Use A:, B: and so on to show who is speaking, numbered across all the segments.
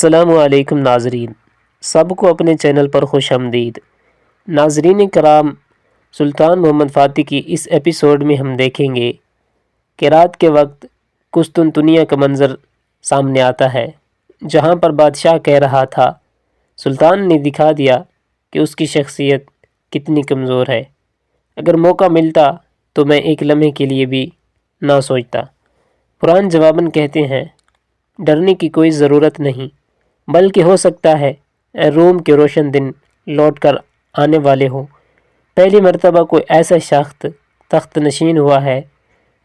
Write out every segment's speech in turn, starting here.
A: السلام علیکم ناظرین، سب کو اپنے چینل پر خوش آمدید۔ ناظرین کرام، سلطان محمد فاتح کی اس ایپیسوڈ میں ہم دیکھیں گے کہ رات کے وقت قسطنطنیہ کا منظر سامنے آتا ہے، جہاں پر بادشاہ کہہ رہا تھا سلطان نے دکھا دیا کہ اس کی شخصیت کتنی کمزور ہے۔ اگر موقع ملتا تو میں ایک لمحے کے لیے بھی نہ سوچتا۔ قرآن جواباً کہتے ہیں ڈرنے کی کوئی ضرورت نہیں، بلکہ ہو سکتا ہے روم کے روشن دن لوٹ کر آنے والے ہوں۔ پہلی مرتبہ کوئی ایسا شخص تخت نشین ہوا ہے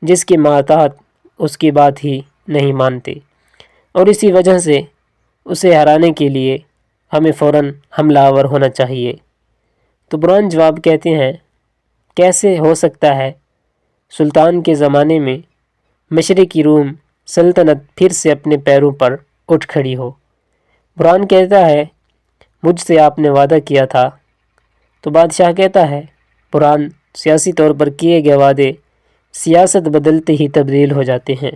A: جس کے محتاط اس کی بات ہی نہیں مانتے، اور اسی وجہ سے اسے ہرانے کے لیے ہمیں فوراً حملہ آور ہونا چاہیے۔ تو قرآن جواب کہتے ہیں کیسے ہو سکتا ہے سلطان کے زمانے میں مشرقی روم سلطنت پھر سے اپنے پیروں پر اٹھ کھڑی ہو۔ قرآن کہتا ہے مجھ سے آپ نے وعدہ کیا تھا، تو بادشاہ کہتا ہے قرآن سیاسی طور پر کیے گئے وعدے سیاست بدلتے ہی تبدیل ہو جاتے ہیں،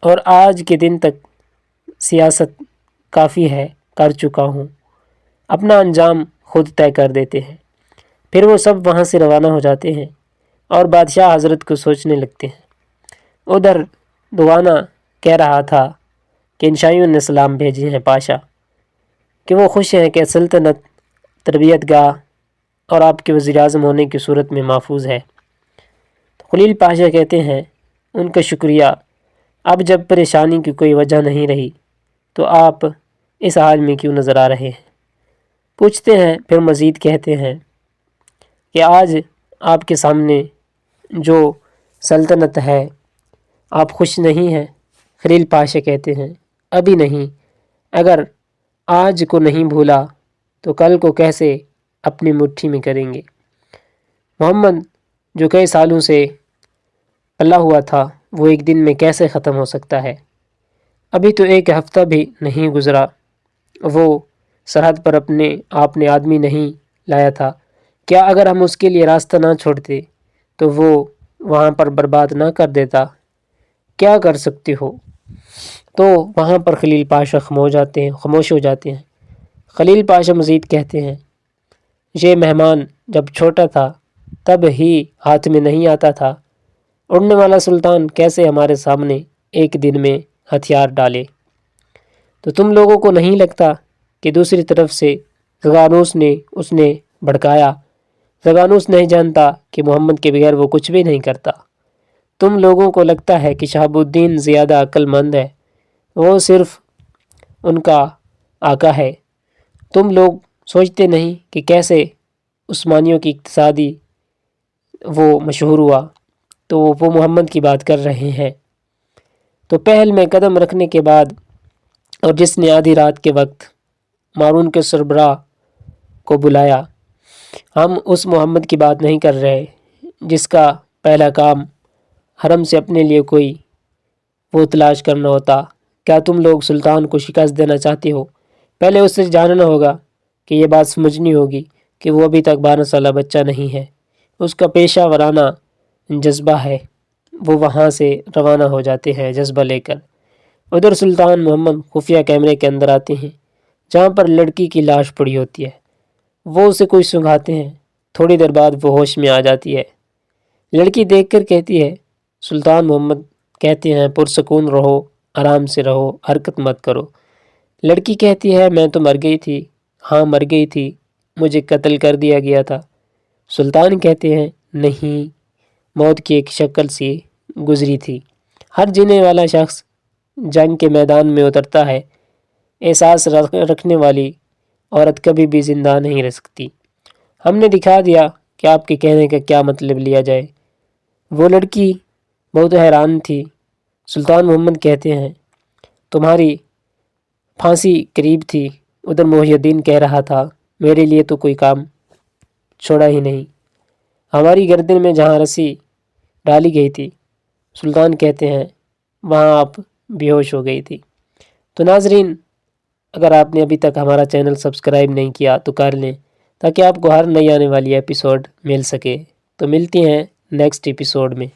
A: اور آج کے دن تک سیاست کافی ہے کر چکا ہوں، اپنا انجام خود طے کر دیتے ہیں۔ پھر وہ سب وہاں سے روانہ ہو جاتے ہیں اور بادشاہ حضرت کو سوچنے لگتے ہیں۔ ادھر دوانا کہہ رہا تھا کہ انشائیوں نے سلام بھیجے ہیں پاشا، کہ وہ خوش ہیں کہ سلطنت تربیت گاہ اور آپ کے وزیر اعظم ہونے کی صورت میں محفوظ ہے۔ تو خلیل پاشا کہتے ہیں ان کا شکریہ، اب جب پریشانی کی کوئی وجہ نہیں رہی تو آپ اس حال میں کیوں نظر آ رہے ہیں؟ پوچھتے ہیں، پھر مزید کہتے ہیں کہ آج آپ کے سامنے جو سلطنت ہے آپ خوش نہیں ہیں؟ خلیل پاشا کہتے ہیں ابھی نہیں، اگر آج کو نہیں بھولا تو کل کو کیسے اپنی مٹھی میں کریں گے؟ محمد جو کئی سالوں سے پلا ہوا تھا وہ ایک دن میں کیسے ختم ہو سکتا ہے؟ ابھی تو ایک ہفتہ بھی نہیں گزرا، وہ سرحد پر اپنے آپ نے آدمی نہیں لایا تھا، کیا اگر ہم اس کے لیے راستہ نہ چھوڑتے تو وہ وہاں پر برباد نہ کر دیتا؟ کیا کر سکتے ہو؟ تو وہاں پر خلیل پاشا خاموش ہو جاتے ہیں۔ خلیل پاشا مزید کہتے ہیں یہ مہمان جب چھوٹا تھا تب ہی ہاتھ میں نہیں آتا تھا، اڑنے والا سلطان کیسے ہمارے سامنے ایک دن میں ہتھیار ڈالے؟ تو تم لوگوں کو نہیں لگتا کہ دوسری طرف سے زغانوس نے اس نے بھڑکایا؟ زغانوس نہیں جانتا کہ محمد کے بغیر وہ کچھ بھی نہیں کرتا۔ تم لوگوں کو لگتا ہے کہ شہاب الدین زیادہ عقل مند ہے، وہ صرف ان کا آقا ہے۔ تم لوگ سوچتے نہیں کہ کیسے عثمانیوں کی اقتصادی وہ مشہور ہوا، تو وہ محمد کی بات کر رہے ہیں۔ تو پہل میں قدم رکھنے کے بعد، اور جس نے آدھی رات کے وقت مارون کے سربراہ کو بلایا، ہم اس محمد کی بات نہیں کر رہے جس کا پہلا کام حرم سے اپنے لیے کوئی وہ تلاش کرنا ہوتا۔ کیا تم لوگ سلطان کو شکست دینا چاہتے ہو؟ پہلے اس سے جاننا ہوگا کہ یہ بات سمجھنی ہوگی کہ وہ ابھی تک 12 سالہ بچہ نہیں ہے، اس کا پیشہ ورانہ جذبہ ہے۔ وہ وہاں سے روانہ ہو جاتے ہیں جذبہ لے کر۔ ادھر سلطان محمد خفیہ کیمرے کے اندر آتے ہیں جہاں پر لڑکی کی لاش پڑی ہوتی ہے۔ وہ اسے کوئی سنگھاتے ہیں، تھوڑی دیر بعد وہ ہوش میں آ جاتی ہے۔ لڑکی دیکھ کر کہتی ہے، سلطان محمد کہتے ہیں پرسکون رہو، آرام سے رہو، حرکت مت کرو۔ لڑکی کہتی ہے میں تو مر گئی تھی۔ ہاں مر گئی تھی، مجھے قتل کر دیا گیا تھا۔ سلطان کہتے ہیں نہیں، موت کی ایک شکل سی گزری تھی۔ ہر جینے والا شخص جنگ کے میدان میں اترتا ہے، احساس رکھنے والی عورت کبھی بھی زندہ نہیں رہ سکتی۔ ہم نے دکھا دیا کہ آپ کے کہنے کا کیا مطلب لیا جائے۔ وہ لڑکی بہت حیران تھی۔ سلطان محمد کہتے ہیں تمہاری پھانسی قریب تھی۔ ادھر محی الدین کہہ رہا تھا میرے لیے تو کوئی کام چھوڑا ہی نہیں، ہماری گردن میں جہاں رسی ڈالی گئی تھی، سلطان کہتے ہیں وہاں آپ بے ہوش ہو گئی تھی۔ تو ناظرین، اگر آپ نے ابھی تک ہمارا چینل سبسکرائب نہیں کیا تو کر لیں تاکہ آپ کو ہر نئی آنے والی ایپیسوڈ مل سکے۔ تو ملتی ہیں نیکسٹ ایپیسوڈ میں۔